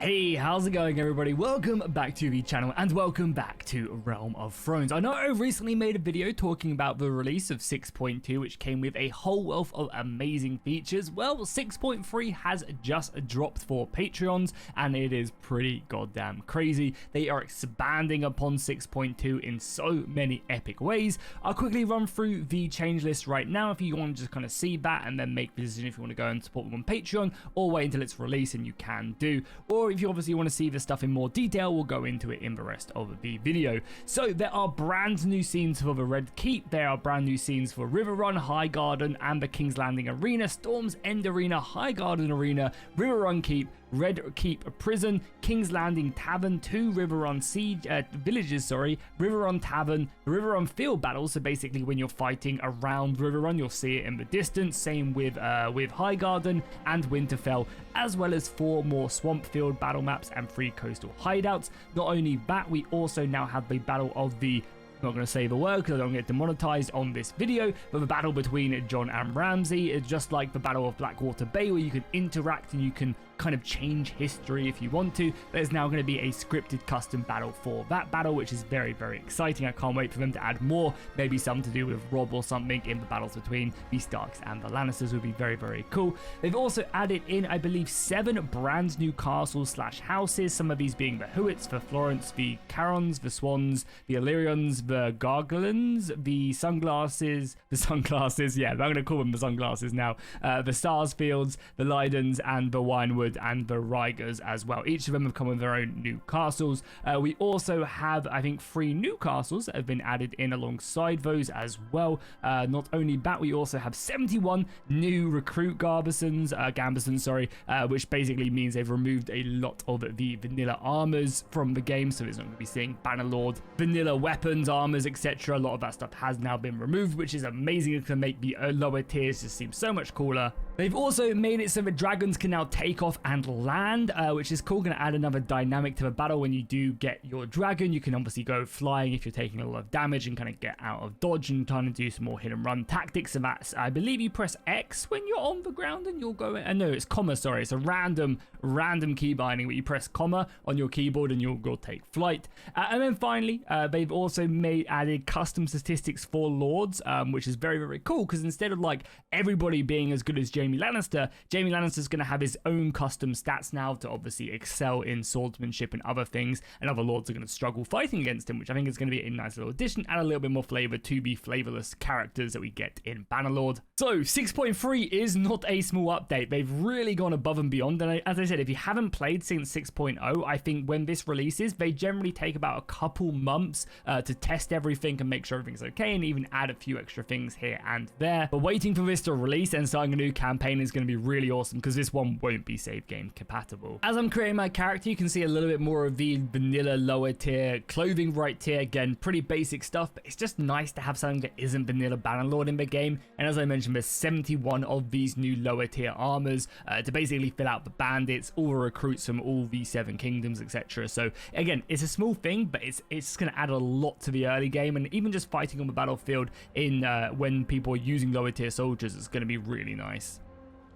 Hey, how's it going everybody? Welcome back to the channel and welcome back to Realm of Thrones. I know I recently made a video talking about the release of 6.2 which came with a whole wealth of amazing features. Well, 6.3 has just dropped for Patreons and it is pretty goddamn crazy. They are expanding upon 6.2 in so many epic ways. I'll quickly run through the change list right now if you want to just kind of see that and then make the decision if you want to go and support them on Patreon or wait until it's released, and you can do. Or if you obviously want to see this stuff in more detail, we'll go into it in the rest of the video. So there are brand new scenes for the Red Keep, there are brand new scenes for Riverrun, High Garden, and the King's Landing Arena, Storm's End Arena, High Garden Arena, Riverrun Keep, Red Keep Prison, King's Landing Tavern, 2 Riverrun villages, Riverrun Tavern, Riverrun Field Battles, so basically when you're fighting around Riverrun, you'll see it in the distance, same with High Garden and Winterfell, as well as 4 more Swamp Field battle maps and 3 coastal hideouts. Not only that, we also now have the Battle of the, I'm not going to say the word because I don't get demonetized on this video, but the battle between Jon and Ramsay is just like the Battle of Blackwater Bay, where you can interact and you can kind of change history if you want to. There's now going to be a scripted custom battle for that battle, which is very, very exciting. I can't wait for them to add more, maybe some to do with Robb or something in the battles between the Starks and the Lannisters would be very, very cool. They've also added in, I believe, 7 brand new castles slash houses, some of these being the Hewitts, the Florence, the Carons, the Swans, the Illyrians, the Gargolans, the Sunglasses, yeah, I'm going to call them the Sunglasses now, the Sarsfields, the Lydens, and the Winewood, and the Rygers as well. Each of them have come with their own new castles. We also have, I think, 3 new castles that have been added in alongside those as well. Not only that, we also have 71 new recruit gambesons, which basically means they've removed a lot of the vanilla armors from the game, so it's not going to be seeing Bannerlord, vanilla weapons, armors, etc. A lot of that stuff has now been removed, which is amazing. It can make the lower tiers just seem so much cooler. They've also made it so that dragons can now take off and land, which is cool. Going to add another dynamic to the battle. When you do get your dragon, you can obviously go flying if you're taking a lot of damage and kind of get out of dodge and trying to do some more hit and run tactics. And that's, I believe you press X when you're on the ground and you'll go, no, it's comma, sorry. It's a random key binding, but you press comma on your keyboard and you'll go take flight. And then finally, they've also added custom statistics for lords, which is very, very cool, because instead of like everybody being as good as Jaime Lannister's going to have his own custom stats now to obviously excel in swordsmanship and other things, and other lords are going to struggle fighting against him, which I think is going to be a nice little addition, add a little bit more flavor to the flavorless characters that we get in Bannerlord. So 6.3 is not a small update. They've really gone above and beyond, and as I said, if you haven't played since 6.0, I think when this releases, they generally take about a couple months to test everything and make sure everything's okay, and even add a few extra things here and there. But waiting for this to release and starting a new campaign is going to be really awesome, because this one won't be save game compatible. As I'm creating my character, you can see a little bit more of the vanilla lower tier clothing right here. Again, pretty basic stuff, but it's just nice to have something that isn't vanilla Bannerlord in the game. And as I mentioned, there's 71 of these new lower tier armors to basically fill out the bandits, all the recruits from all the 7 kingdoms, etc. So again, it's a small thing, but it's going to add a lot to the early game, and even just fighting on the battlefield in when people are using lower tier soldiers, it's going to be really nice.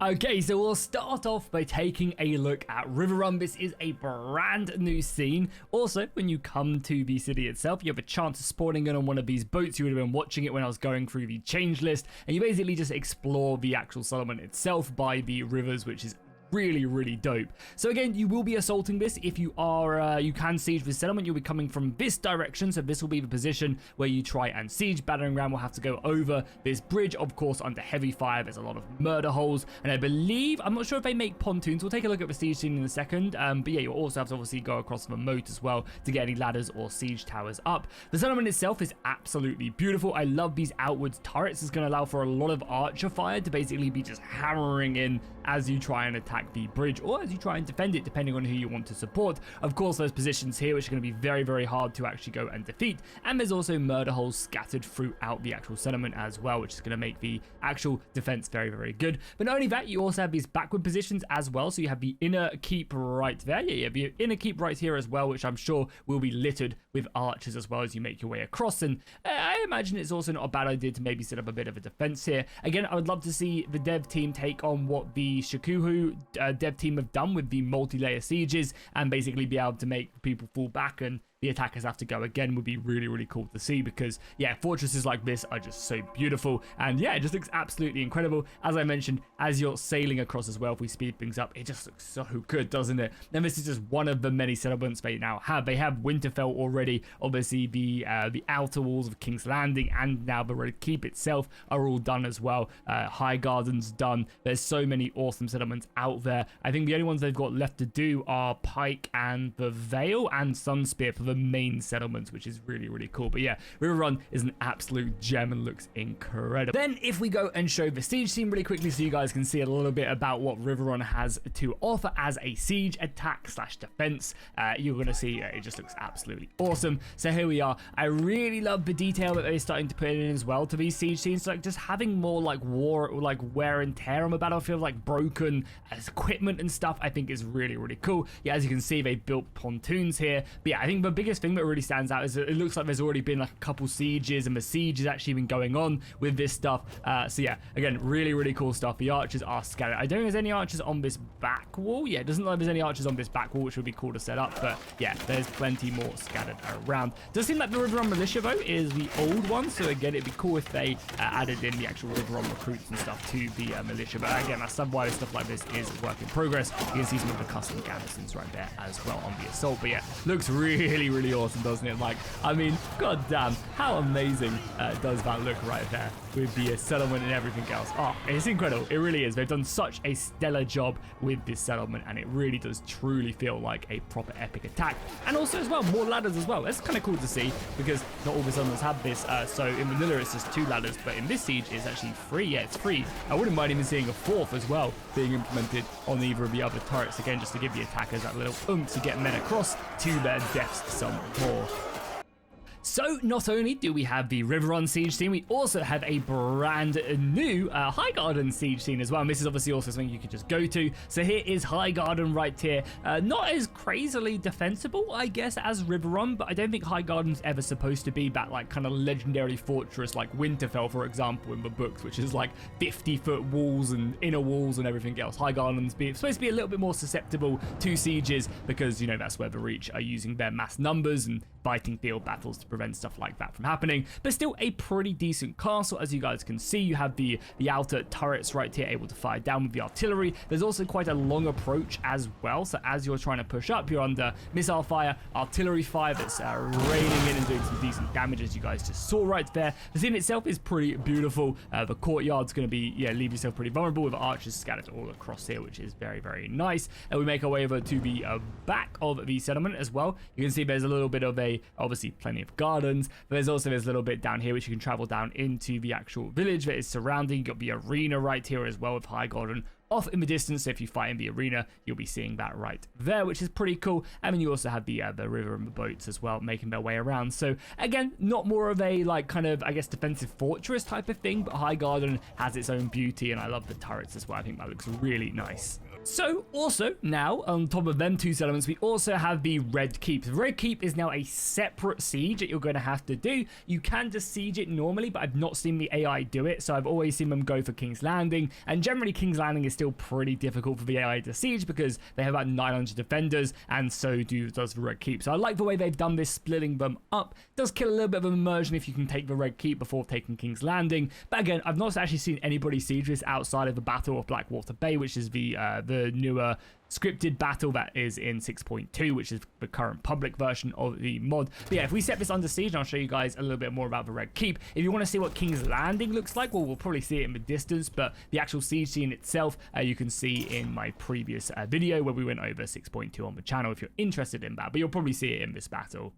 Okay, so we'll start off by taking a look at Riverrun. This is a brand new scene. Also, when you come to the city itself, you have a chance of spawning in on one of these boats. You would have been watching it when I was going through the change list, and you basically just explore the actual settlement itself by the rivers, which is really, really dope. So again, you will be assaulting this. If you are, you can siege this settlement. You'll be coming from this direction, so this will be the position where you try and siege. Battering ram will have to go over this bridge, of course, under heavy fire. There's a lot of murder holes, and I believe, I'm not sure if they make pontoons. We'll take a look at the siege scene in a second, but yeah, you'll also have to obviously go across the moat as well to get any ladders or siege towers up. The settlement itself is absolutely beautiful. I love these outwards turrets. It's going to allow for a lot of archer fire to basically be just hammering in as you try and attack the bridge, or as you try and defend it, depending on who you want to support. Of course, there's positions here which are going to be very, very hard to actually go and defeat, and there's also murder holes scattered throughout the actual settlement as well, which is going to make the actual defense very, very good. But not only that, you also have these backward positions as well, so you have the inner keep right there. Yeah, you have the inner keep right here as well, which I'm sure will be littered with archers as well as you make your way across, and I imagine it's also not a bad idea to maybe set up a bit of a defense here. Again, I would love to see the dev team take on what the Shikuhu dev team have done with the multi-layer sieges, and basically be able to make people fall back and the attackers have to go again would be really, really cool to see, because yeah, fortresses like this are just so beautiful, and yeah, it just looks absolutely incredible. As I mentioned, as you're sailing across as well, if we speed things up, it just looks so good, doesn't it? And this is just one of the many settlements they now have. They have Winterfell already, obviously the outer walls of King's Landing and now the Red Keep itself are all done as well. High Garden's done. There's so many awesome settlements out there. I think the only ones they've got left to do are Pike and the Vale and Sunspear for the main settlements, which is really, really cool. But yeah, Riverrun is an absolute gem and looks incredible. Then if we go and show the siege scene really quickly so you guys can see a little bit about what Riverrun has to offer as a siege attack / defense, you're going to see it just looks absolutely awesome. So here we are. I really love the detail that they're starting to put in as well to these siege scenes, like just having more like war, like wear and tear on the battlefield, like broken equipment and stuff, I think is really, really cool. Yeah, as you can see, they built pontoons here. But yeah, I think the biggest thing that really stands out is that it looks like there's already been like a couple sieges, and the siege has actually been going on with this stuff. So yeah, again, really, really cool stuff. The archers are scattered. I don't think there's any archers on this back wall. Yeah, it doesn't look like there's any archers on this back wall, which would be cool to set up. But yeah, there's plenty more scattered around. Does seem like the Riverrun militia though is the old one. So again, it'd be cool if they added in the actual Riverrun recruits and stuff to the militia. But again, that's why stuff like this is a work in progress. You can see some of the custom garrisons right there as well on the assault. But yeah, looks really, really awesome, doesn't it? Like, I mean, god damn, how amazing does that look right there with the settlement and everything else. Oh, it's incredible. It really is. They've done such a stellar job with this settlement, and it really does truly feel like a proper epic attack. And also as well, more ladders as well. That's kind of cool to see, because not all the settlements have this. So in vanilla it's just 2 ladders, but in this siege it's actually 3. Yeah, it's 3. I wouldn't mind even seeing a 4th as well being implemented on either of the other turrets, again, just to give the attackers that little oomph to get men across to their deaths some more. So not only do we have the Riverrun siege scene, we also have a brand new High Garden siege scene as well. And this is obviously also something you could just go to. So here is High Garden right here. Not as crazily defensible, I guess, as Riverrun, but I don't think High Garden's ever supposed to be that like kind of legendary fortress like Winterfell, for example, in the books, which is like 50-foot walls and inner walls and everything else. High Garden's supposed to be a little bit more susceptible to sieges because, you know, that's where the Reach are using their mass numbers and fighting field battles to prevent stuff like that from happening. But still a pretty decent castle. As you guys can see, you have the outer turrets right here able to fire down with the artillery. There's also quite a long approach as well, so as you're trying to push up, you're under missile fire, artillery fire that's raining in and doing some decent damage, as you guys just saw right there. The scene itself is pretty beautiful. The courtyard's going to be, yeah, leave yourself pretty vulnerable with archers scattered all across here, which is very, very nice. And we make our way over to the back of the settlement as well. You can see there's a little bit of obviously plenty of gardens, but there's also this little bit down here which you can travel down into the actual village that is surrounding. You've got the arena right here as well with High Garden off in the distance. So if you fight in the arena, you'll be seeing that right there, which is pretty cool. And then you also have the river and the boats as well making their way around. So again, not more of a like kind of, I guess, defensive fortress type of thing, but High Garden has its own beauty, and I love the turrets as well. I think that looks really nice. So also now on top of them 2 settlements, we also have the Red Keep. The Red Keep is now a separate siege that you're going to have to do. You can just siege it normally, but I've not seen the AI do it, so I've always seen them go for King's Landing, and generally King's Landing is still pretty difficult for the AI to siege because they have about 900 defenders, and so does the Red Keep. So I like the way they've done this, splitting them up. It does kill a little bit of immersion if you can take the Red Keep before taking King's Landing, but again, I've not actually seen anybody siege this outside of the Battle of Blackwater Bay, which is the newer scripted battle that is in 6.2, which is the current public version of the mod. But yeah, if we set this under siege, and I'll show you guys a little bit more about the Red Keep. If you want to see what King's Landing looks like, well, we'll probably see it in the distance, but the actual siege scene itself, you can see in my previous video where we went over 6.2 on the channel if you're interested in that, but you'll probably see it in this battle.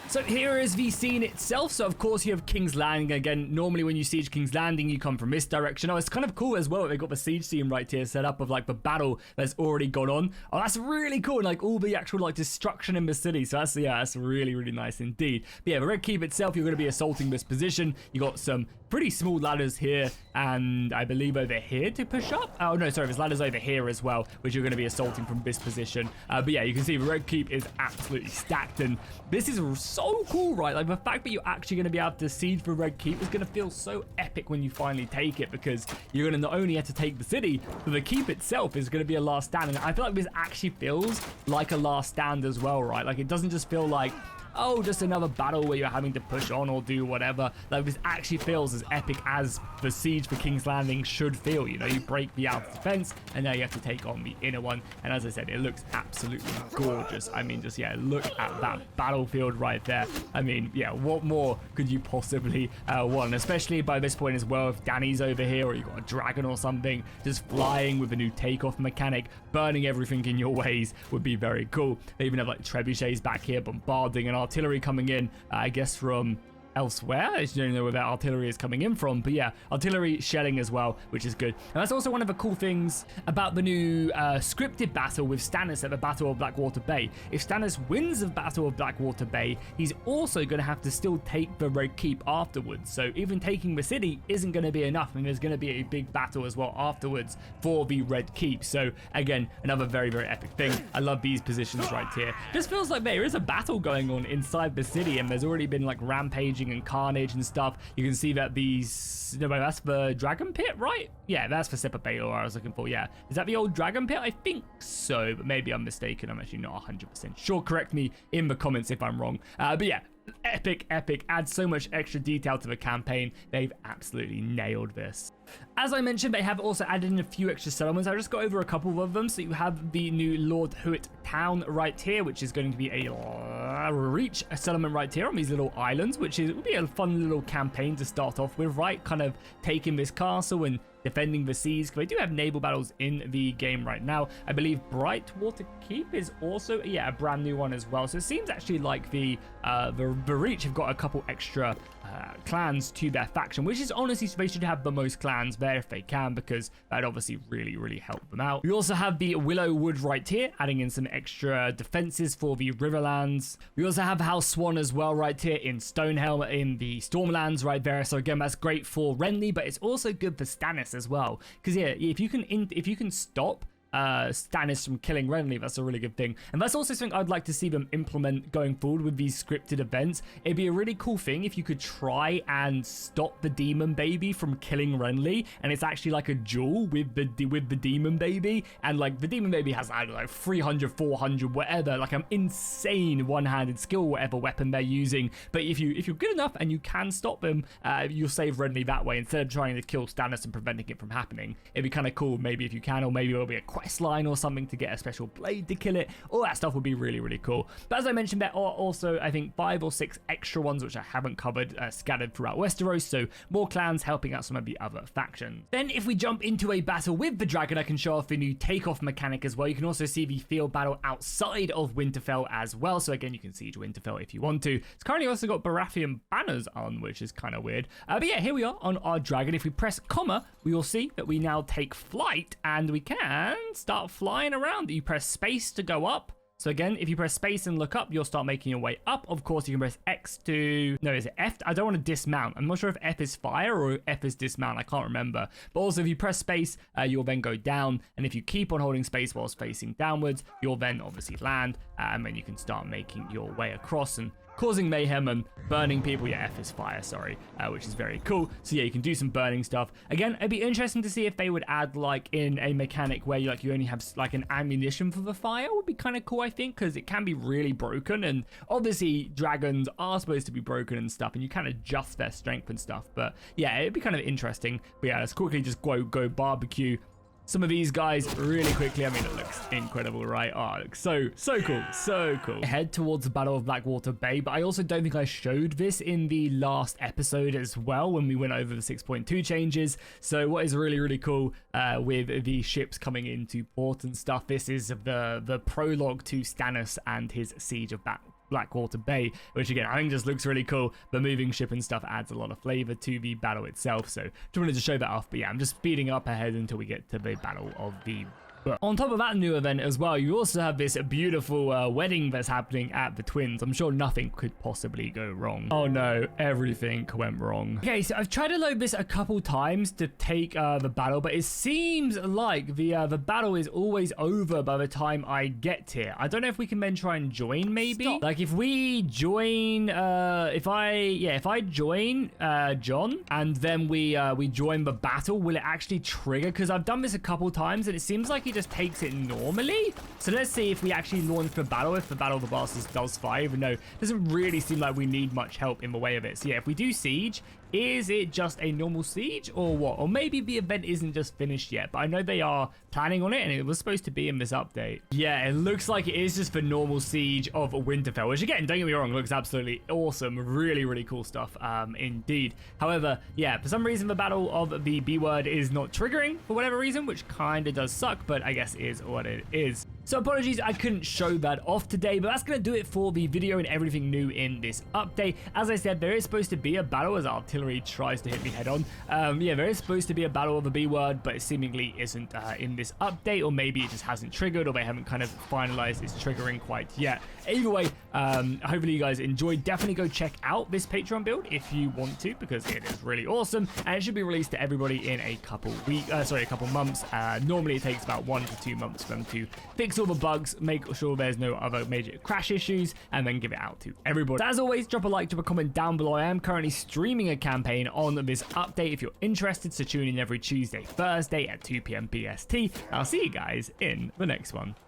So here is the scene itself. So of course you have King's Landing. Again, normally when you siege King's Landing, you come from this direction. Oh, it's kind of cool as well. They've got the siege scene right here set up of like the battle that's already gone on. Oh, that's really cool. And like all the actual like destruction in the city. So that's, yeah, that's really, really nice indeed. But yeah, the Red Keep itself, you're going to be assaulting this position. You got some pretty small ladders here, and I believe over here to push up. Oh no, sorry, there's ladders over here as well, which you're going to be assaulting from this position. But yeah, you can see the Red Keep is absolutely stacked, and this is so cool, right? Like the fact that you're actually going to be able to siege the Red Keep is going to feel so epic when you finally take it, because you're going to not only have to take the city, but the keep itself is going to be a last stand. And I feel like this actually feels like a last stand as well, right? Like it doesn't just feel like, oh, just another battle where you're having to push on or do whatever. Like this actually feels as epic as the siege for King's Landing should feel. You know, you break the outer defense and now you have to take on the inner one. And as I said, it looks absolutely gorgeous. I mean, just, yeah, look at that battlefield right there. I mean, yeah, what more could you possibly want? Especially by this point as well, if Danny's over here or you've got a dragon or something, just flying with a new takeoff mechanic, burning everything in your ways would be very cool. They even have like trebuchets back here bombarding and artillery coming in, I guess from elsewhere. I just don't know where that artillery is coming in from, but yeah, artillery shelling as well, which is good. And that's also one of the cool things about the new scripted battle with Stannis at the Battle of Blackwater Bay. If Stannis wins the Battle of Blackwater Bay, he's also going to have to still take the Red Keep afterwards. So even taking the city isn't going to be enough, and there's going to be a big battle as well afterwards for the Red Keep. So again, another very, very epic thing. I love these positions right here. Just feels like there is a battle going on inside the city, and there's already been like rampaging and carnage and stuff. You can see that these, no, that's the dragon pit, right? Yeah, that's for Sipper Baylor I was looking for. Yeah, is that the old dragon pit? I think so, but maybe I'm mistaken. I'm actually not 100% sure. Correct me in the comments if I'm wrong. But yeah, epic, adds so much extra detail to the campaign. They've absolutely nailed this. As I mentioned, they have also added in a few extra settlements. I just got over a couple of them. So you have the new Lord Hewitt town right here, which is going to be a reach settlement right here on these little islands, which will be a fun little campaign to start off with, right? Kind of taking this castle and defending the seas, because they do have naval battles in the game right now. I believe Brightwater Keep is also, yeah, a brand new one as well. So it seems actually like the Reach have got a couple extra clans to their faction, which is honestly, they should have the most clans there if they can, because that obviously really help them out. We also have the Willow Wood right here, adding in some extra defenses for the Riverlands. We also have House Swan as well right here in Stonehelm in the Stormlands right there. So again, that's great for Renly, but it's also good for Stannis as well, because yeah, if you can stop Stannis from killing Renly, that's a really good thing. And that's also something I'd like to see them implement going forward with these scripted events. It'd be a really cool thing if you could try and stop the demon baby from killing Renly, and it's actually like a duel with the demon baby, and like the demon baby has, I don't know, 300, 400, whatever, like an insane one-handed skill, whatever weapon they're using. But if you're good enough and you can stop them, you'll save Renly that way instead of trying to kill Stannis and preventing it from happening. It'd be kind of cool maybe if you can, or maybe it'll be a quest line or something to get a special blade to kill it. All that stuff would be really cool. But as I mentioned, there are also, I think, 5 or 6 extra ones which I haven't covered, scattered throughout Westeros, so more clans helping out some of the other factions. Then if we jump into a battle with the dragon, I can show off the new takeoff mechanic as well. You can also see the field battle outside of Winterfell as well, so again, you can siege Winterfell if you want to. It's currently also got Baratheon banners on, which is kind of weird. But yeah, here we are on our dragon. If we press comma, we will see that we now take flight, and we can start flying around. You press space to go up. So again, if you press space and look up, you'll start making your way up. Of course, you can press X to, no, is it F? I don't want to dismount. I'm not sure if F is fire or F is dismount. I can't remember. But also, if you press space, you'll then go down. And if you keep on holding space whilst facing downwards, you'll then obviously land. And then you can start making your way across and causing mayhem and burning people. Yeah, F is fire, sorry, which is very cool. So yeah, you can do some burning stuff. Again, it'd be interesting to see if they would add like in a mechanic where you only have like an ammunition for the fire. Would be kind of cool, I think, because it can be really broken, and obviously dragons are supposed to be broken and stuff, and you can adjust their strength and stuff. But yeah, it'd be kind of interesting. But yeah, let's quickly just go barbecue some of these guys really quickly. I mean, it looks incredible, right? Oh, it looks so cool. Head towards the Battle of Blackwater Bay, but I also don't think I showed this in the last episode as well when we went over the 6.2 changes. So what is really cool with the ships coming into port and stuff, this is the prologue to Stannis and his siege of Blackwater Bay, which again, I think just looks really cool. The moving ship and stuff adds a lot of flavor to the battle itself. So just wanted to show that off. But yeah, I'm just speeding up ahead until we get to the Battle of the But on top of that new event as well, you also have this beautiful wedding that's happening at the Twins. I'm sure nothing could possibly go wrong. Oh no, everything went wrong. Okay, so I've tried to load this a couple times to take the battle, but it seems like the battle is always over by the time I get here. I don't know if we can then try and join, maybe. Stop. Like if we join, if I join John and then we join the battle, will it actually trigger? Because I've done this a couple times and it seems like he just takes it normally. So let's see if we actually launch the battle, if the Battle of the Bastards does fire. Even though it doesn't really seem like we need much help in the way of it. So yeah, if we do siege, is it just a normal siege or what? Or maybe the event isn't just finished yet, but I know they are planning on it and it was supposed to be in this update. Yeah, it looks like it is just the normal siege of Winterfell, which again, don't get me wrong, looks absolutely awesome. Really, really cool stuff indeed. However, yeah, for some reason the Battle of the B word is not triggering for whatever reason, which kind of does suck, but I guess is what it is. So apologies, I couldn't show that off today, but that's going to do it for the video and everything new in this update. As I said, there is supposed to be a battle as artillery tries to hit me head on. Yeah, there is supposed to be a battle of the B word, but it seemingly isn't in this update, or maybe it just hasn't triggered, or they haven't kind of finalized its triggering quite yet. Either way, hopefully you guys enjoyed. Definitely go check out this Patreon build if you want to, because it is really awesome, and it should be released to everybody in a couple months. Normally it takes about 1 to 2 months for them to fix all the bugs, make sure there's no other major crash issues, and then give it out to everybody. So as always, drop a like, drop a comment down below. I am currently streaming a campaign on this update if you're interested, so tune in every Tuesday, Thursday at 2 p.m. PST. I'll see you guys in the next one.